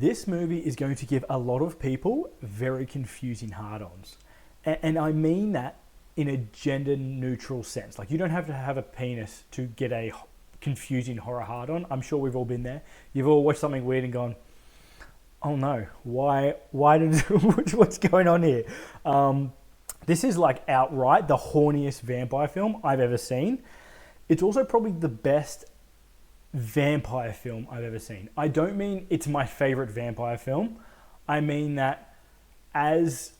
this movie is going to give a lot of people very confusing hard-ons. And I mean that in a gender-neutral sense. Like, you don't have to have a penis to get a confusing horror hard-on. I'm sure we've all been there. You've all watched something weird and gone, oh no, why did, what's going on here? This is like outright the horniest vampire film I've ever seen. It's also probably the best vampire film I've ever seen. I don't mean it's my favorite vampire film. I mean that as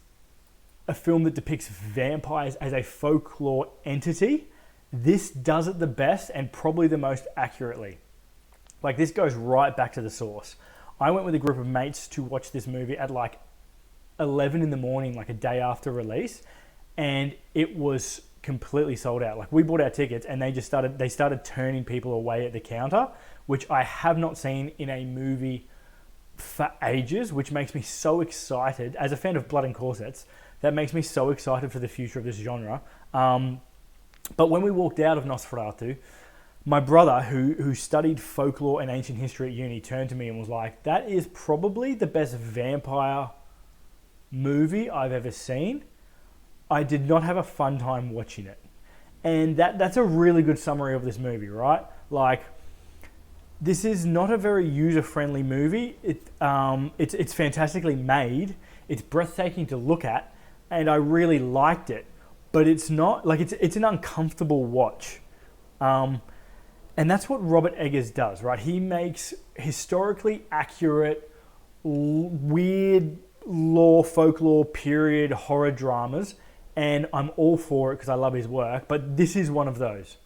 a film that depicts vampires as a folklore entity, this does it the best and probably the most accurately. Like, this goes right back to the source. I went with a group of mates to watch this movie at like 11 in the morning, like a day after release, and it was completely sold out. Like, we bought our tickets and they started turning people away at the counter, which I have not seen in a movie for ages, which makes me so excited. As a fan of blood and corsets, that makes me so excited for the future of this genre. But when we walked out of Nosferatu, my brother, who studied folklore and ancient history at uni, turned to me and was like, that is probably the best vampire movie I've ever seen. I did not have a fun time watching it. And that's a really good summary of this movie, right? Like, this is not a very user-friendly movie. It's fantastically made. It's breathtaking to look at, and I really liked it. But it's not, like, it's an uncomfortable watch. And that's what Robert Eggers does, right? He makes historically accurate, weird lore, folklore, period horror dramas, and I'm all for it because I love his work, but this is one of those.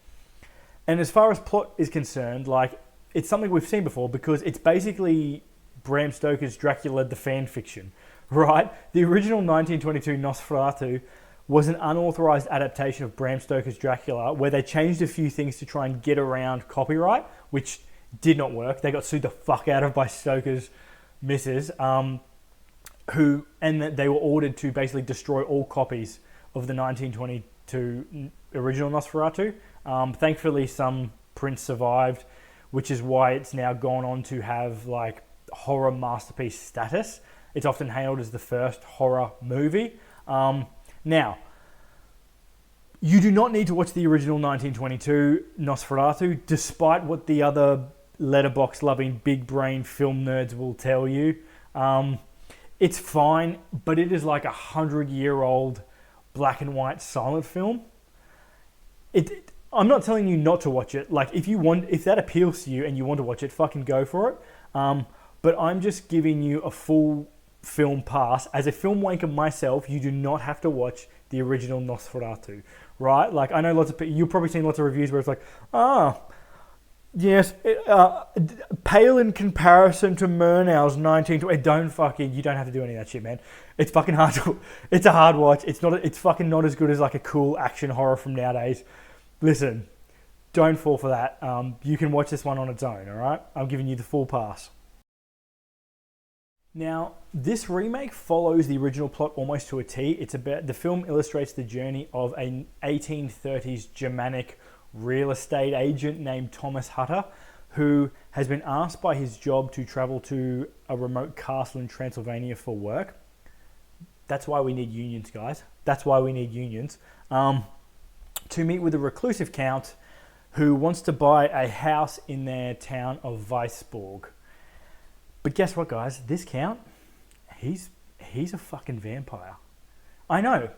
And as far as plot is concerned, like, it's something we've seen before because it's basically Bram Stoker's Dracula, the fan fiction, right? The original 1922 Nosferatu was an unauthorized adaptation of Bram Stoker's Dracula where they changed a few things to try and get around copyright, which did not work. They got sued the fuck out of by Stoker's missus, and they were ordered to basically destroy all copies of the 1922 original Nosferatu. Thankfully, some prints survived, which is why it's now gone on to have like horror masterpiece status. It's often hailed as the first horror movie. Now, you do not need to watch the original 1922 Nosferatu, despite what the other letterbox-loving big brain film nerds will tell you. It's fine, but it is like 100-year-old black and white silent film. I'm not telling you not to watch it. Like, if that appeals to you and you want to watch it, fucking go for it. But I'm just giving you a full film pass. As a film wanker myself, you do not have to watch the original Nosferatu, right? Like, I know lots of people, you've probably seen lots of reviews where it's like, yes, pale in comparison to Murnau's 1920. You don't have to do any of that shit, man. It's fucking hard it's a hard watch. It's fucking not as good as like a cool action horror from nowadays. Listen, don't fall for that. You can watch this one on its own, all right? I'm giving you the full pass. Now, this remake follows the original plot almost to a T. The film illustrates the journey of an 1830s Germanic real estate agent named Thomas Hutter, who has been asked by his job to travel to a remote castle in Transylvania for work. That's why we need unions, guys. That's why we need unions. To meet with a reclusive count who wants to buy a house in their town of Weisburg. But guess what, guys? This count, he's a fucking vampire. I know.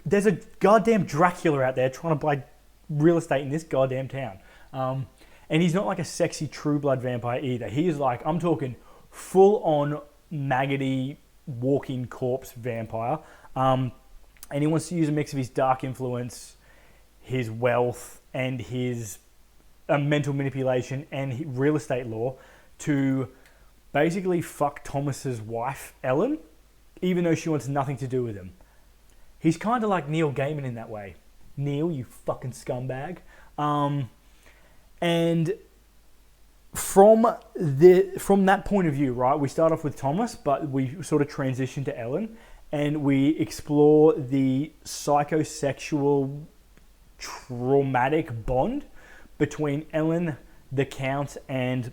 There's a goddamn Dracula out there trying to buy real estate in this goddamn town. And he's not like a sexy True Blood vampire either. He is like, I'm talking full-on maggoty walking corpse vampire. And he wants to use a mix of his dark influence, his wealth, and his mental manipulation and real estate law to basically fuck Thomas's wife, Ellen, even though she wants nothing to do with him. He's kind of like Neil Gaiman in that way. Neil, you fucking scumbag. And from that point of view, right, we start off with Thomas, but we sort of transition to Ellen, and we explore the psychosexual traumatic bond between Ellen, the Count, and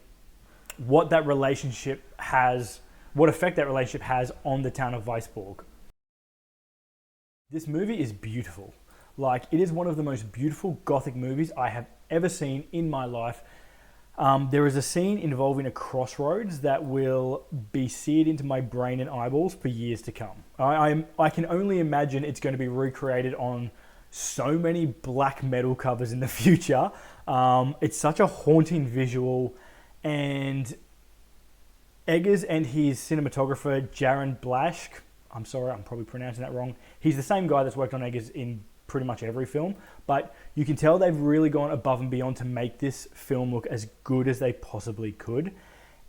what that relationship has, what effect that relationship has on the town of Weisburg. This movie is beautiful. Like, it is one of the most beautiful Gothic movies I have ever seen in my life. There is a scene involving a crossroads that will be seared into my brain and eyeballs for years to come. I can only imagine it's going to be recreated on so many black metal covers in the future. It's such a haunting visual, and Eggers and his cinematographer, Jaron Blaschke, I'm sorry, I'm probably pronouncing that wrong. He's the same guy that's worked on Eggers in pretty much every film, but you can tell they've really gone above and beyond to make this film look as good as they possibly could.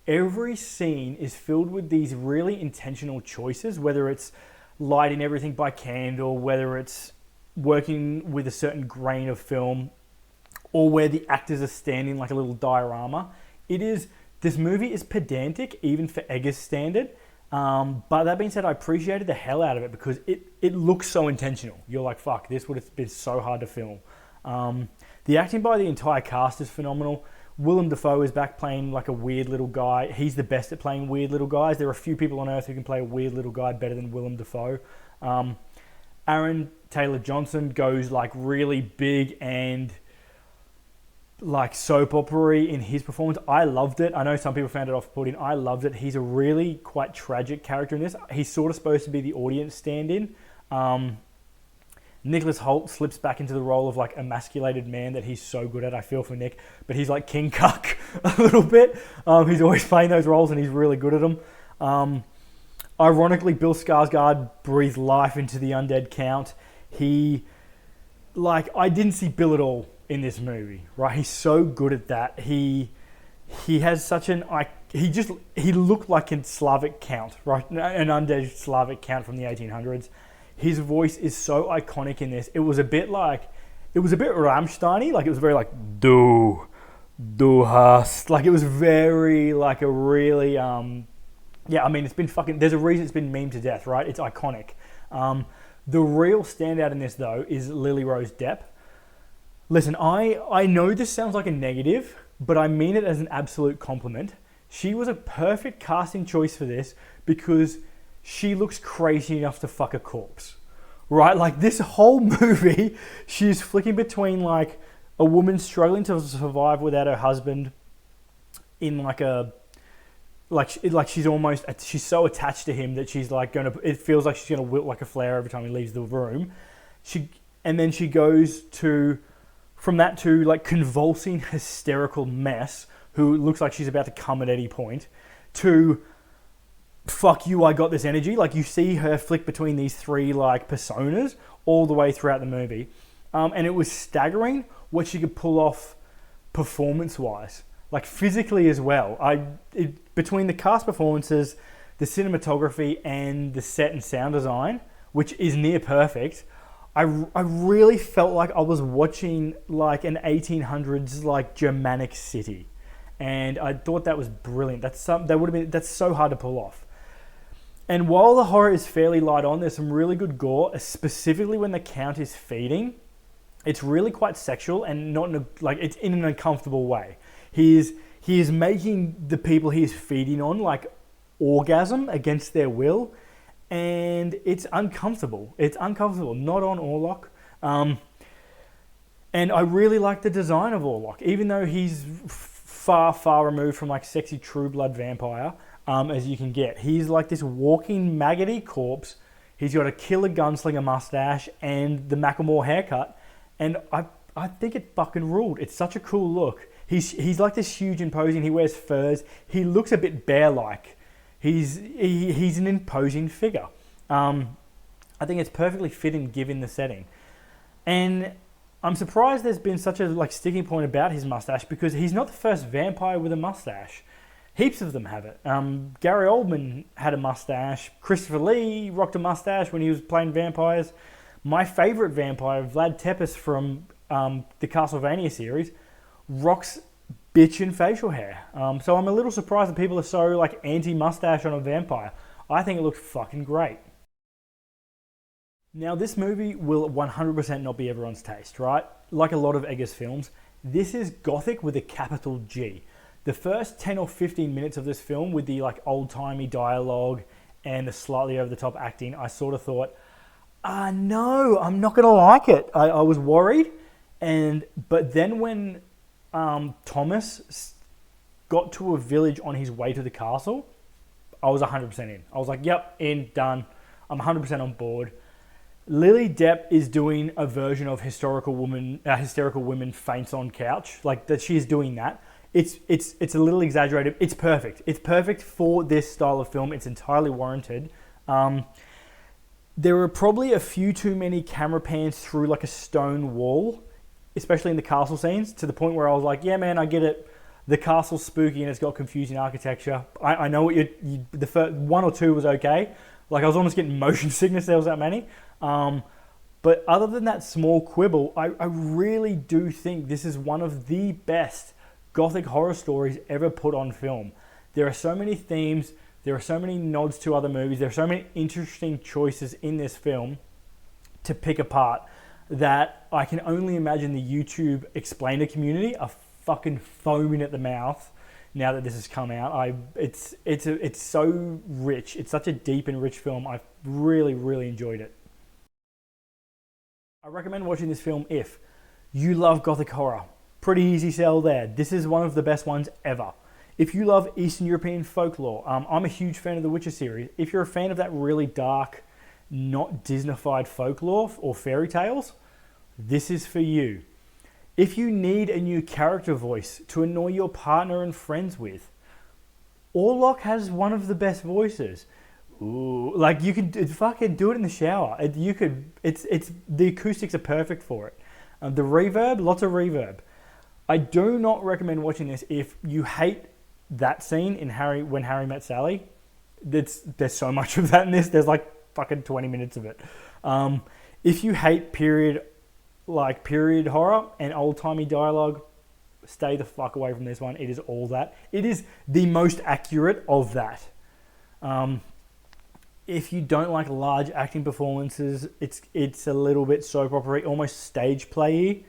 Every scene is filled with these really intentional choices, whether it's lighting everything by candle, whether it's working with a certain grain of film, or where the actors are standing like a little diorama. This movie is pedantic, even for Eggers' standard. But that being said, I appreciated the hell out of it because it looks so intentional. You're like, fuck, this would have been so hard to film. The acting by the entire cast is phenomenal. Willem Dafoe is back playing like a weird little guy. He's the best at playing weird little guys. There are a few people on earth who can play a weird little guy better than Willem Dafoe. Aaron Taylor Johnson goes like really big and like soap opera-y in his performance. I loved it. I know some people found it off-putting. I loved it. He's a really quite tragic character in this. He's sort of supposed to be the audience stand-in. Nicholas Hoult slips back into the role of like emasculated man that he's so good at. I feel for Nick, but he's like King Cuck a little bit. He's always playing those roles and he's really good at them. Ironically, Bill Skarsgård breathed life into the undead count. I didn't see Bill at all in this movie, right? He's so good at that. He has such he looked like a Slavic count, right? An undead Slavic count from the 1800s. His voice is so iconic in this. It was a bit Rammstein-y, like it was very like du hast, like it was very like a really it's been fucking, there's a reason it's been memed to death, right? It's iconic. The real standout in this though is Lily Rose Depp. Listen, I know this sounds like a negative, but I mean it as an absolute compliment. She was a perfect casting choice for this because she looks crazy enough to fuck a corpse, right? Like this whole movie, she's flicking between like a woman struggling to survive without her husband in she's so attached to him that she's like it feels like she's gonna wilt like a flower every time he leaves the room. Then she goes from that to like convulsing hysterical mess who looks like she's about to come at any point to fuck you, I got this energy. Like you see her flick between these three like personas all the way throughout the movie. And it was staggering what she could pull off performance wise, like physically as well. Between the cast performances, the cinematography and the set and sound design, which is near perfect, I really felt like I was watching like an 1800s like Germanic city, and I thought that was brilliant. That's so hard to pull off. And while the horror is fairly light on, there's some really good gore, specifically when the count is feeding. It's really quite sexual and it's in an uncomfortable way. He is making the people he is feeding on like orgasm against their will. And it's uncomfortable. Not on Orlok. And I really like the design of Orlok, even though he's far, far removed from like sexy True Blood vampire as you can get. He's like this walking maggoty corpse. He's got a killer gunslinger mustache and the Macklemore haircut. And I think it fucking ruled. It's such a cool look. He's like this huge imposing. He wears furs. He looks a bit bear-like. He's an imposing figure. I think it's perfectly fitting given the setting. And I'm surprised there's been such a like sticking point about his mustache because he's not the first vampire with a mustache. Heaps of them have it. Gary Oldman had a mustache. Christopher Lee rocked a mustache when he was playing vampires. My favorite vampire, Vlad Tepes from the Castlevania series, rocks bitchin' facial hair. So I'm a little surprised that people are so like anti-mustache on a vampire. I think it looks fucking great. Now this movie will 100% not be everyone's taste, right? Like a lot of Eggers films, this is Gothic with a capital G. The first 10 or 15 minutes of this film with the like old-timey dialogue and the slightly over-the-top acting, I sort of thought, no, I'm not going to like it. I was worried. But then when Thomas got to a village on his way to the castle, I was 100% in. I was like, yep, in, done. I'm 100% on board. Lily Depp is doing a version of hysterical women faints on couch, like that. She is doing that. It's a little exaggerated. It's perfect. It's perfect for this style of film. It's entirely warranted. There were probably a few too many camera pans through like a stone wall, especially in the castle scenes, to the point where I was like, yeah, man, I get it. The castle's spooky and it's got confusing architecture. I know what the first one or two was okay. Like I was almost getting motion sickness. There was that many. But other than that small quibble, I really do think this is one of the best Gothic horror stories ever put on film. There are so many themes. There are so many nods to other movies. There are so many interesting choices in this film to pick apart that I can only imagine the YouTube explainer community are fucking foaming at the mouth now that this has come out. It's so rich. It's such a deep and rich film. I've really, really enjoyed it. I recommend watching this film if you love Gothic horror. Pretty easy sell there. This is one of the best ones ever. If you love Eastern European folklore, I'm a huge fan of the Witcher series. If you're a fan of that really dark, not Disneyfied folklore or fairy tales, this is for you. If you need a new character voice to annoy your partner and friends with, Orlok has one of the best voices. Ooh, like you could fucking do it in the shower. It's the acoustics are perfect for it. The reverb, lots of reverb. I do not recommend watching this if you hate that scene in When Harry Met Sally. There's so much of that in this. There's like fucking 20 minutes of it. If you hate period horror and old-timey dialogue, stay the fuck away from this one. It is all that. It is the most accurate of that. If you don't like large acting performances, it's a little bit soap opera, almost stage play-y.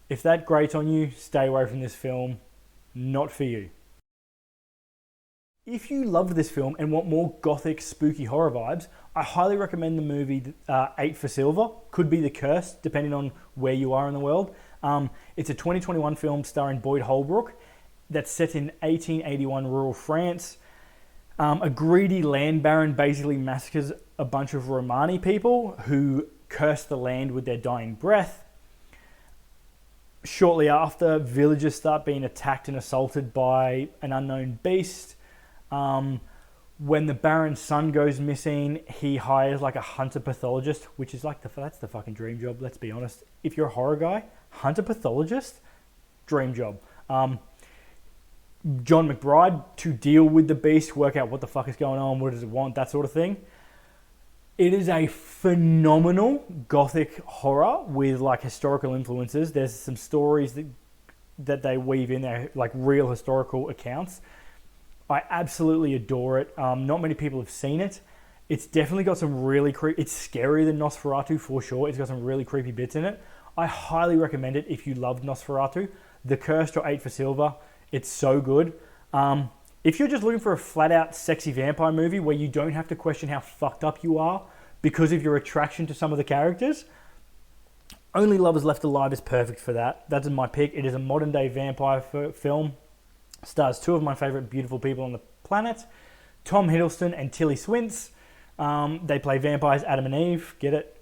If that grates on you, stay away from this film. Not for you. If you loved this film and want more gothic, spooky horror vibes, I highly recommend the movie 8 for Silver. Could be The Curse, depending on where you are in the world. It's a 2021 film starring Boyd Holbrook that's set in 1881 rural France. A greedy land baron basically massacres a bunch of Romani people who curse the land with their dying breath. Shortly after, villagers start being attacked and assaulted by an unknown beast. When the Baron's son goes missing, he hires like a hunter pathologist, which is like that's the fucking dream job. Let's be honest. If you're a horror guy, hunter pathologist, dream job. John McBride to deal with the beast, work out what the fuck is going on, what does it want, that sort of thing. It is a phenomenal gothic horror with like historical influences. There's some stories that they weave in there, like real historical accounts. I absolutely adore it. Not many people have seen it. It's definitely got some really it's scarier than Nosferatu for sure. It's got some really creepy bits in it. I highly recommend it if you loved Nosferatu. The Cursed or 8 for Silver. It's so good. If you're just looking for a flat-out sexy vampire movie where you don't have to question how fucked up you are because of your attraction to some of the characters, Only Lovers Left Alive is perfect for that. That's my pick. It is a modern-day vampire film. Stars two of my favourite beautiful people on the planet, Tom Hiddleston and Tilly Swinton. They play vampires, Adam and Eve. Get it?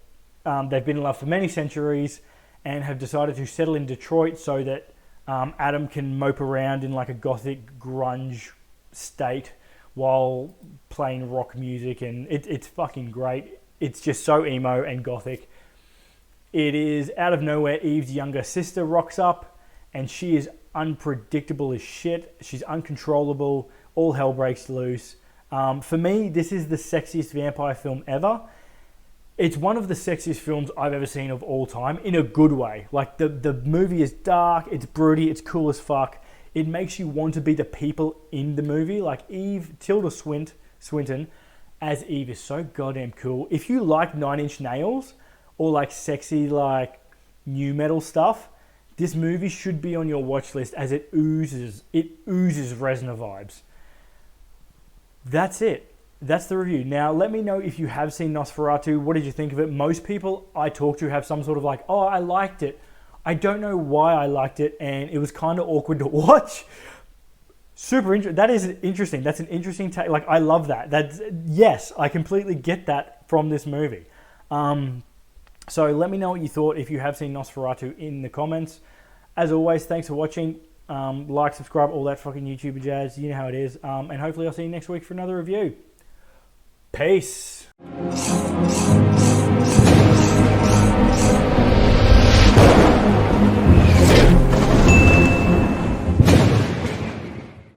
They've been in love for many centuries and have decided to settle in Detroit so that Adam can mope around in like a gothic grunge state while playing rock music, and it's fucking great. It's just so emo and gothic. It is out of nowhere. Eve's younger sister rocks up, and she is unpredictable as shit. She's uncontrollable. All hell breaks loose. For me, this is the sexiest vampire film ever. It's one of the sexiest films I've ever seen of all time, in a good way. Like, the movie is dark, it's broody, it's cool as fuck. It makes you want to be the people in the movie. Like Tilda Swinton as Eve is so goddamn cool. If you like 9 Inch Nails or like sexy, like new metal stuff, This movie should be on your watch list as it oozes Reznor vibes. That's it. That's the review. Now, let me know if you have seen Nosferatu. What did you think of it? Most people I talk to have some sort of like, oh, I liked it. I don't know why I liked it, and it was kind of awkward to watch. Super interesting. That is interesting. That's an interesting take. Like, I love that. Yes, I completely get that from this movie. So let me know what you thought if you have seen Nosferatu in the comments. As always, thanks for watching. Like, subscribe, all that fucking YouTuber jazz. You know how it is. And hopefully I'll see you next week for another review. Peace.